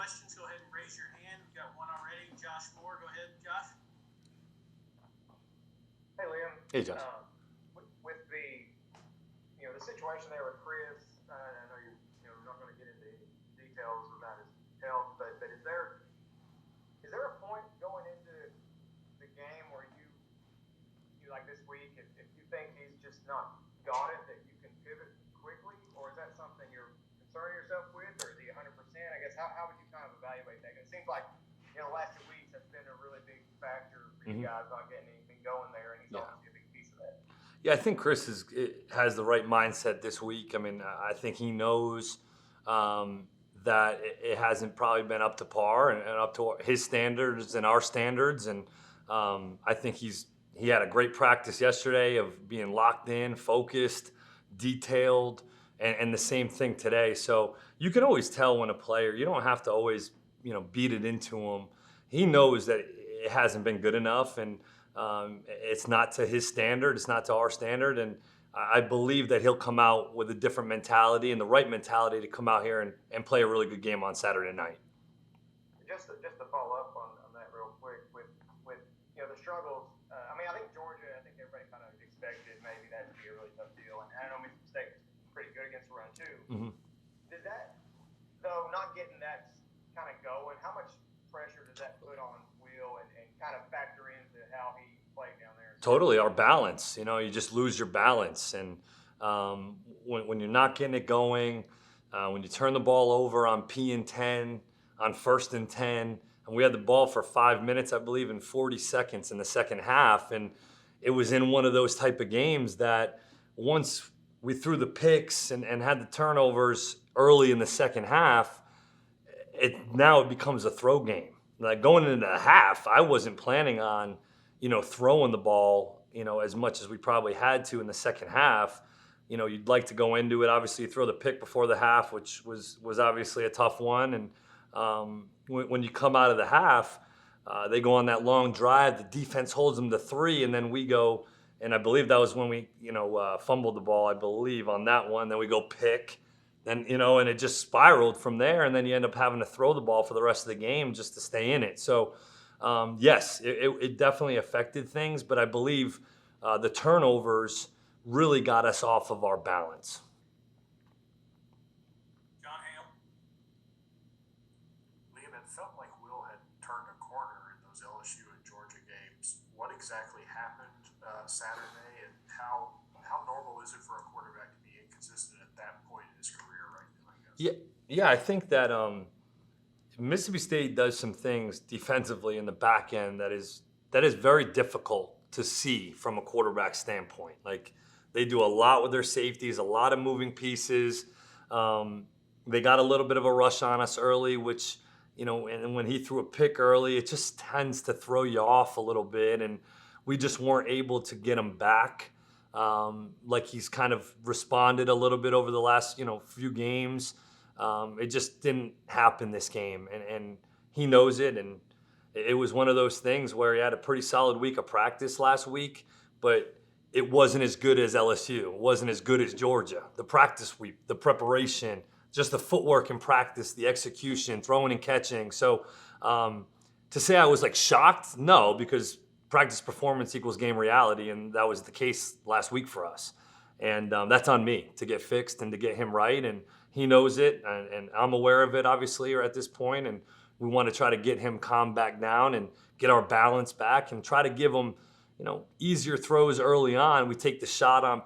questions, go ahead and raise your hand. We've got one already. Josh Moore, go ahead, Josh. Hey, Liam. Hey, Josh. With the situation there with Chris, I know you're not going to get into any details about his health, but is there a point going into the game where you like this week, if you think he's just not got it, that you can pivot quickly, or is that something you're concerning yourself with, or is he 100%? I guess how would you kind of evaluate that? It seems like the last 2 weeks has been a really big factor for you guys not getting anything going there, and he's obviously a big piece of that. Yeah, I think Chris has the right mindset this week. I mean, I think he knows that it hasn't probably been up to par and up to his standards and our standards. And I think he had a great practice yesterday of being locked in, focused, detailed, and the same thing today. So you can always tell when a player, you don't have to always, beat it into him. He knows that it hasn't been good enough, and it's not to his standard. It's not to our standard. And I believe that he'll come out with a different mentality and the right mentality to come out here and play a really good game on Saturday night. Just to follow up on that real quick with the struggles. I think Georgia, everybody kind of expected maybe that to be a really tough deal. And I know Mississippi State was pretty good against the run too. Mm-hmm. Does that, though, not getting that kind of going, how much pressure does that put on Will and kind of factor into how he played down there? Totally, our balance. You just lose your balance, and when you're not getting it going, when you turn the ball over on P and 10, on 1st and 10, and we had the ball for 5 minutes, I believe, and 40 seconds in the second half, and it was in one of those type of games that once we threw the picks and had the turnovers early in the second half, now it becomes a throw game. Like going into the half, I wasn't planning on, throwing the ball, as much as we probably had to in the second half. You'd like to go into it. Obviously, you throw the pick before the half, which was obviously a tough one. And when you come out of the half, they go on that long drive. The defense holds them to 3, and then we go. And I believe that was when we, fumbled the ball, I believe, on that one. Then we go pick. Then, and it just spiraled from there. And then you end up having to throw the ball for the rest of the game just to stay in it. So, yes, it definitely affected things. But I believe the turnovers really got us off of our balance. John Hale. Liam, it felt like Will had turned a corner in those LSU and Georgia games. What exactly happened Saturday, and how normal is it for a quarterback to be inconsistent at that point in his career right now, I guess? Yeah, I think that Mississippi State does some things defensively in the back end that is very difficult to see from a quarterback standpoint. Like, they do a lot with their safeties, a lot of moving pieces. They got a little bit of a rush on us early, which, and when he threw a pick early, it just tends to throw you off a little bit. And we just weren't able to get him back. Like he's kind of responded a little bit over the last, few games. It just didn't happen this game. And he knows it. And it was one of those things where he had a pretty solid week of practice last week, but it wasn't as good as LSU. It wasn't as good as Georgia. The practice week, the preparation, just the footwork in practice, the execution, throwing and catching. So to say I was shocked, no, because practice performance equals game reality, and that was the case last week for us. And that's on me to get fixed and to get him right, and he knows it, and I'm aware of it, obviously, or at this point, and we want to try to get him calmed back down and get our balance back and try to give him, easier throws early on. We take the shot on,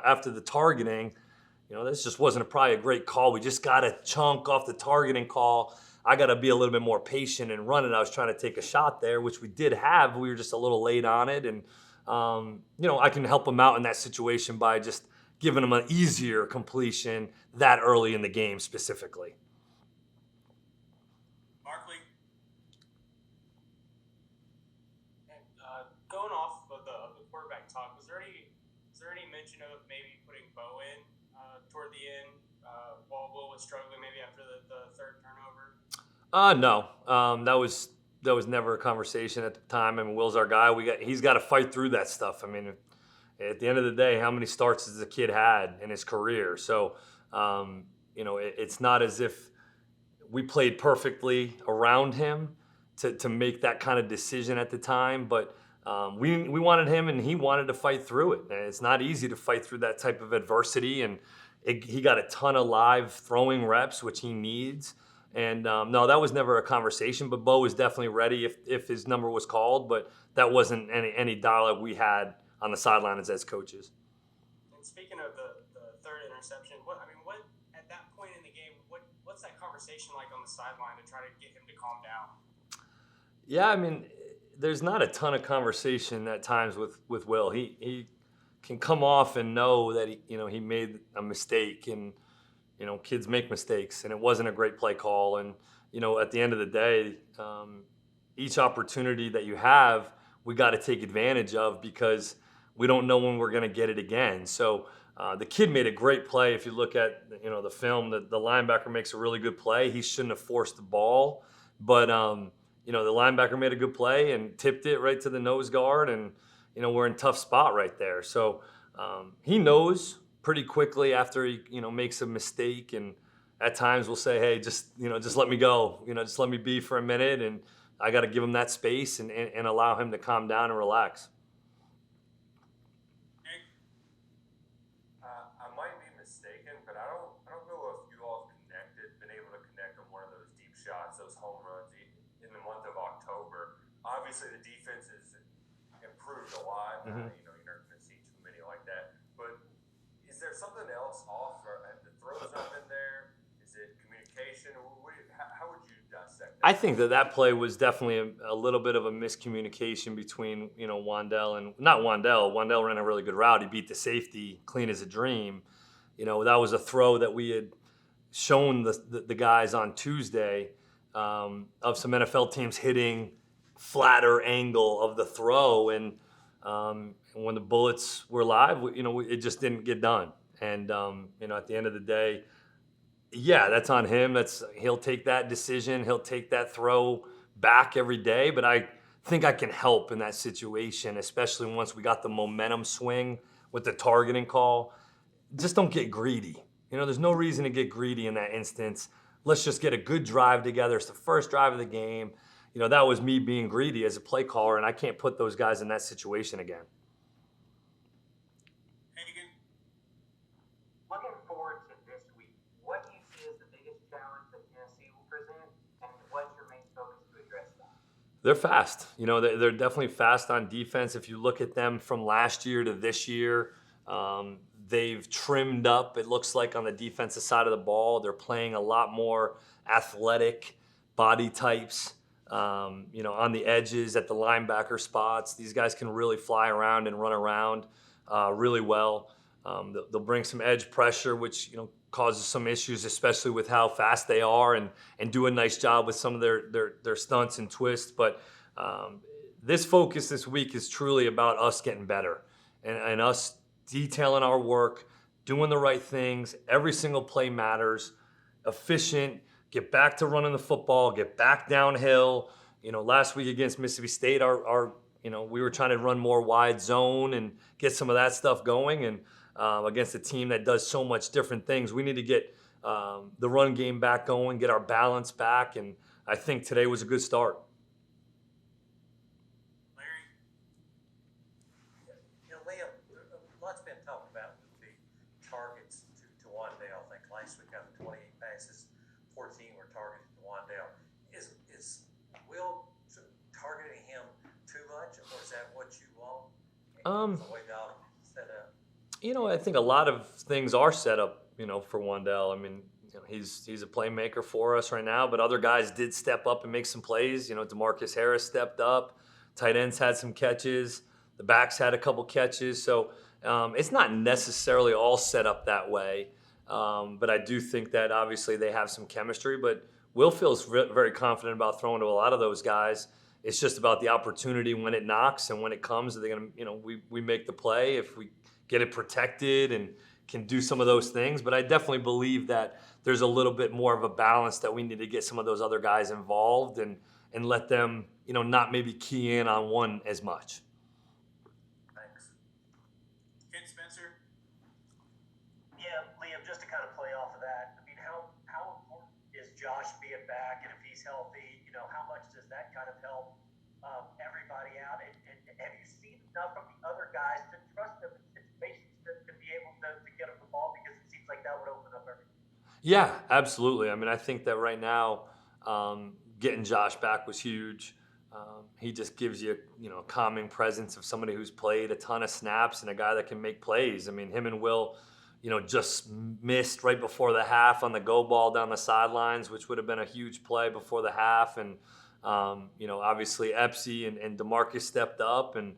after the targeting. This just wasn't probably a great call. We just got a chunk off the targeting call. I got to be a little bit more patient and run it. I was trying to take a shot there, which we did have. We were just a little late on it. And, I can help him out in that situation by just giving him an easier completion that early in the game specifically. Markley. And going off of the quarterback talk, was there any mention of maybe putting Bo in toward the end while Will was struggling maybe after the third turnover? No. That was never a conversation at the time. I mean, Will's our guy. He's got to fight through that stuff. I mean, at the end of the day, how many starts has the kid had in his career? So, it's not as if we played perfectly around him to make that kind of decision at the time. But we wanted him, and he wanted to fight through it. And it's not easy to fight through that type of adversity. And he got a ton of live throwing reps, which he needs. And no, that was never a conversation. But Bo was definitely ready if his number was called. But that wasn't any dialogue we had on the sidelines as coaches. And speaking of the third interception, what at that point in the game, what's that conversation like on the sideline to try to get him to calm down? Yeah, I mean, there's not a ton of conversation at times with Will. He can come off and know that he made a mistake, and kids make mistakes, and it wasn't a great play call. And at the end of the day, each opportunity that you have, we got to take advantage of, because we don't know when we're going to get it again. So the kid made a great play. If you look at the film, the linebacker makes a really good play. He shouldn't have forced the ball, but the linebacker made a good play and tipped it right to the nose guard, and we're in a tough spot right there. So he knows pretty quickly after he makes a mistake, and at times we'll say, hey, just let me go, just let me be for a minute, and I got to give him that space and allow him to calm down and relax. I might be mistaken, but I don't know if you all been able to connect on one of those deep shots, those home runs in the month of October. Obviously, the defense has improved a lot. Mm-hmm. You're not going to see too many like that. But is there something else off? Or have the throws not been there? Is it communication? How would you dissect that? I think that play was definitely a little bit of a miscommunication between Wandell and not Wandell. Wandell ran a really good route. He beat the safety clean as a dream. That was a throw that we had shown the guys on Tuesday of some NFL teams hitting flatter angle of the throw, and when the bullets were live, it just didn't get done. And at the end of the day, yeah, that's on him. He'll take that decision. He'll take that throw back every day. But I think I can help in that situation, especially once we got the momentum swing with the targeting call. Just don't get greedy. There's no reason to get greedy in that instance. Let's just get a good drive together. It's the first drive of the game. That was me being greedy as a play caller, and I can't put those guys in that situation again. Hagan, Looking forward to this week, what do you see as the biggest challenge that Tennessee will present, and what's your main focus to address that? They're fast. They're definitely fast on defense. If you look at them from last year to this year, they've trimmed up, it looks like, on the defensive side of the ball. They're playing a lot more athletic body types, on the edges at the linebacker spots. These guys can really fly around and run around really well. They'll bring some edge pressure, which causes some issues, especially with how fast they are, and do a nice job with some of their stunts and twists. But this focus this week is truly about us getting better and us detailing our work, doing the right things. Every single play matters. Efficient. Get back to running the football. Get back downhill. Last week against Mississippi State, we were trying to run more wide zone and get some of that stuff going. And against a team that does so much different things, we need to get the run game back going, get our balance back. And I think today was a good start. Larry. Liam, a lot's been talked about with the targets to Wandale. I think last week out of 28 passes, 14 were targeted to Wandale. Is Will targeting him too much, or is that what you want? The way the offense is set up. I think a lot of things are set up, for Wandell. I mean, he's a playmaker for us right now, but other guys did step up and make some plays. DeMarcus Harris stepped up. Tight ends had some catches. The backs had a couple catches. So it's not necessarily all set up that way. But I do think that obviously they have some chemistry. But Will feels very confident about throwing to a lot of those guys. It's just about the opportunity when it knocks and when it comes. They're gonna, we make the play if we get it protected and can do some of those things. But I definitely believe that there's a little bit more of a balance that we need to get some of those other guys involved and let them, not maybe key in on one as much. Thanks. Ken Spencer. Yeah, Liam, just to kind of play off of that, I mean, how important is Josh being back, and if he's healthy, how much does that kind of help everybody out? And have you seen enough of the other guys to trust them in situations to be able to get them the ball? Because it seems like that would open up everything. Yeah, absolutely. I mean, I think that right now, getting Josh back was huge. He just gives you, a calming presence of somebody who's played a ton of snaps and a guy that can make plays. I mean, him and Will, just missed right before the half on the go ball down the sidelines, which would have been a huge play before the half. And, obviously Epsy and DeMarcus stepped up. And,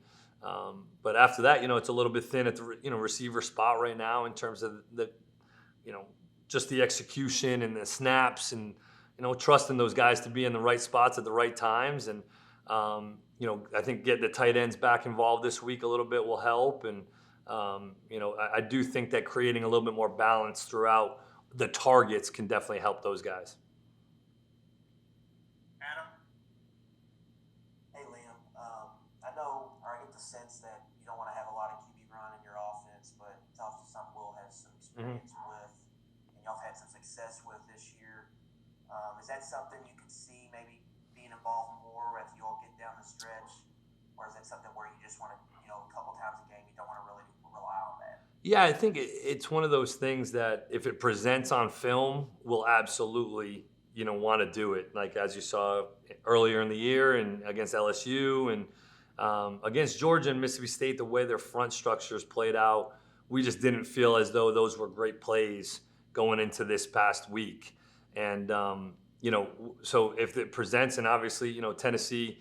but after that, it's a little bit thin at the, receiver spot right now in terms of the, just the execution and the snaps and, trusting those guys to be in the right spots at the right times. And, I think getting the tight ends back involved this week a little bit will help. And, I do think that creating a little bit more balance throughout the targets can definitely help those guys. Adam? Hey, Liam. I know, or I get the sense that you don't want to have a lot of QB run in your offense, but it's obviously something Will has some experience with, and y'all have had some success with this year. Is that something you could see maybe being involved more as you all get down the stretch, or is that something where you just want to, a couple times a game, you don't want to really rely on that? Yeah, I think it's one of those things that if it presents on film, we'll absolutely, want to do it. Like as you saw earlier in the year and against LSU and against Georgia and Mississippi State, the way their front structures played out, we just didn't feel as though those were great plays going into this past week. And, so if it presents, and obviously, Tennessee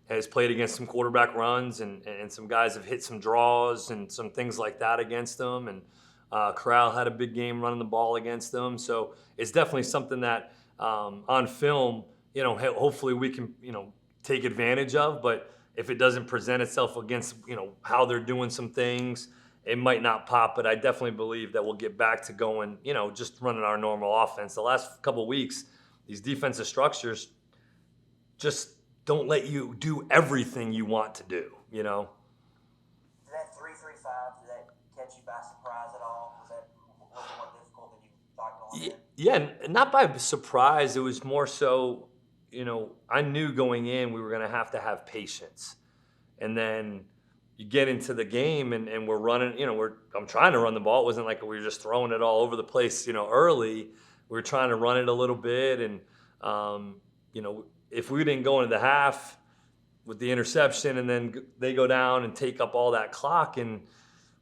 has played against some quarterback runs and some guys have hit some draws and some things like that against them. And Corral had a big game running the ball against them. So it's definitely something that on film, hopefully we can, take advantage of. But if it doesn't present itself against, how they're doing some things, it might not pop, but I definitely believe that we'll get back to going, just running our normal offense. The last couple of weeks, these defensive structures just don't let you do everything you want to do, Did that 3-3-5, did that catch you by surprise at all? Was it more difficult than you thought going in? Yeah, not by surprise. It was more so, I knew going in we were going to have patience. And then you get into the game and we're running, I'm trying to run the ball. It wasn't like we were just throwing it all over the place, early. We were trying to run it a little bit. And, if we didn't go into the half with the interception and then they go down and take up all that clock and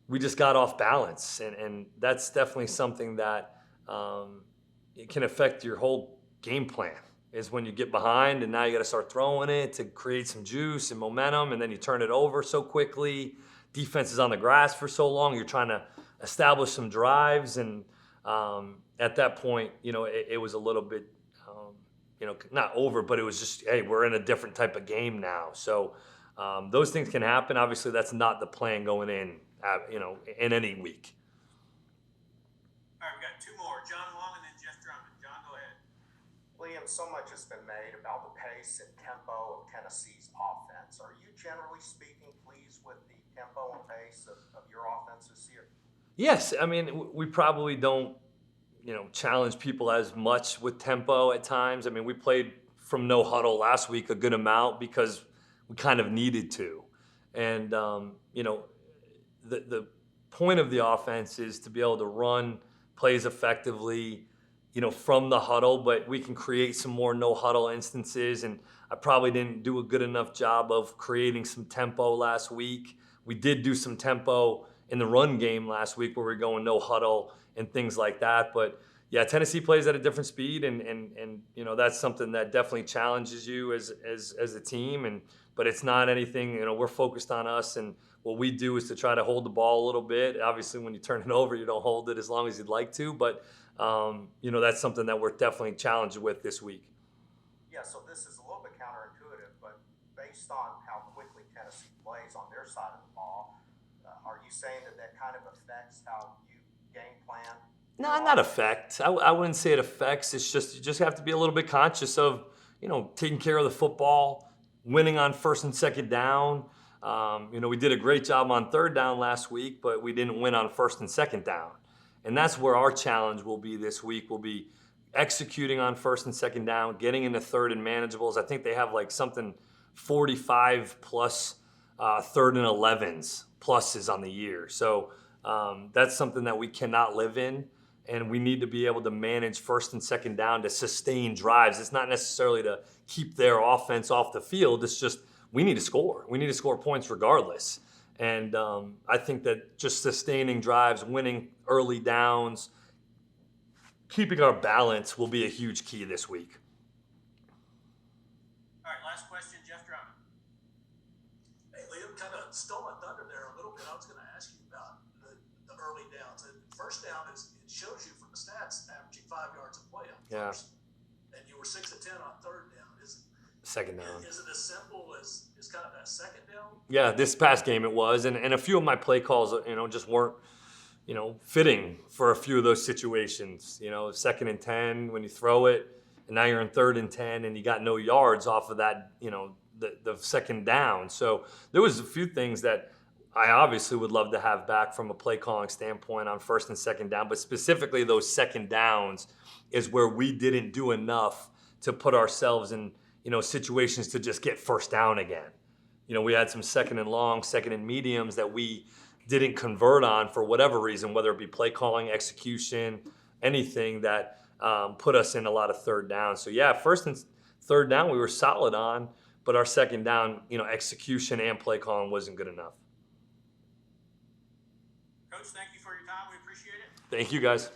we just got off balance. And that's definitely something that it can affect your whole game plan. Is when you get behind and now you got to start throwing it to create some juice and momentum, and then you turn it over so quickly. Defense is on the grass for so long. You're trying to establish some drives, and at that point, it was a little bit, not over, but it was just, hey, we're in a different type of game now. So those things can happen. Obviously, that's not the plan going in, in any week. All right, we got two more. John Long and then Jeff Drummond. John, go ahead. Liam, so much has been made about the pace and tempo of Tennessee's offense. Are you generally speaking pleased with the tempo and pace of your offense this year? Yes, I mean, we probably don't, challenge people as much with tempo at times. I mean, we played from no huddle last week a good amount because we kind of needed to. And, the point of the offense is to be able to run plays effectively, from the huddle, but we can create some more no huddle instances. And I probably didn't do a good enough job of creating some tempo last week. We did do some tempo in the run game last week where we're going no huddle and things like that. But yeah, Tennessee plays at a different speed, and that's something that definitely challenges you as a team. But it's not anything, we're focused on us, and what we do is to try to hold the ball a little bit. Obviously, when you turn it over, you don't hold it as long as you'd like to, but that's something that we're definitely challenged with this week. Yeah, so this is a little bit counterintuitive, but based on how quickly Tennessee plays on their side of the ball, are you saying that kind of affects how you game plan? No, not affect. I wouldn't say it affects. It's just you just have to be a little bit conscious of, taking care of the football, winning on first and second down. We did a great job on third down last week, but we didn't win on first and second down. And that's where our challenge will be this week, will be executing on first and second down, getting into third and manageables. I think they have like something 45 plus third and 11s pluses on the year. So that's something that we cannot live in. And we need to be able to manage first and second down to sustain drives. It's not necessarily to keep their offense off the field. It's just we need to score. We need to score points regardless. And I think that just sustaining drives, winning early downs, keeping our balance will be a huge key this week. All right, last question, Jeff Drummond. Hey, Liam, kind of stole my thunder there a little bit. I was going to ask you about the early downs. First down it shows you from the stats averaging 5 yards a play on first. And you were 6 of 10 on third down. Second down. Is it as simple as kind of that second down? Yeah, this past game it was, and a few of my play calls, just weren't, fitting for a few of those situations. 2nd and 10 when you throw it, and now you're in 3rd and 10, and you got no yards off of that, the second down. So there was a few things that I obviously would love to have back from a play calling standpoint on first and second down, but specifically those second downs is where we didn't do enough to put ourselves in, situations to just get first down again. We had some second and long, second and mediums that we didn't convert on for whatever reason, whether it be play calling, execution, anything that put us in a lot of third down. So yeah, first and third down we were solid on, but our second down, execution and play calling wasn't good enough. Coach, thank you for your time. We appreciate it. Thank you, guys.